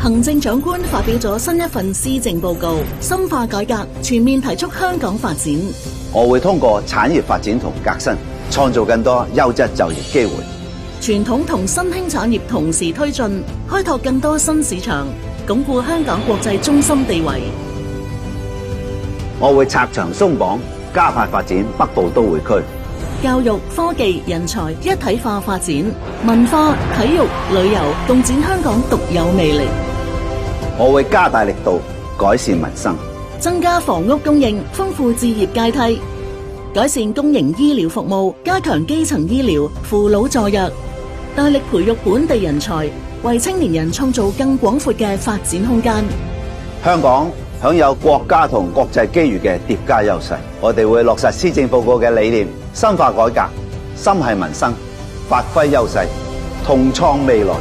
行政長官發表咗新一份施政報告，深化改革，全面提速香港發展。我會通過產業發展同革新，創造更多優質就業機會。傳統同新興產業同時推進，開拓更多新市場，鞏固香港國際中心地位。我會拆牆鬆綁，加快發展北部都會區。教育、科技、人才一體化發展，文化、體育、旅遊共展香港獨有魅力。我會加大力度改善民生，增加房屋供應，豐富置業階梯，改善公營醫療服務，加強基層醫療，扶老助弱，大力培育本地人才，為青年人創造更廣闊嘅發展空間。香港享有國家同國際機遇嘅疊加優勢，我哋會落實施政報告嘅理念，深化改革，心繫民生，發揮優勢，同創未來。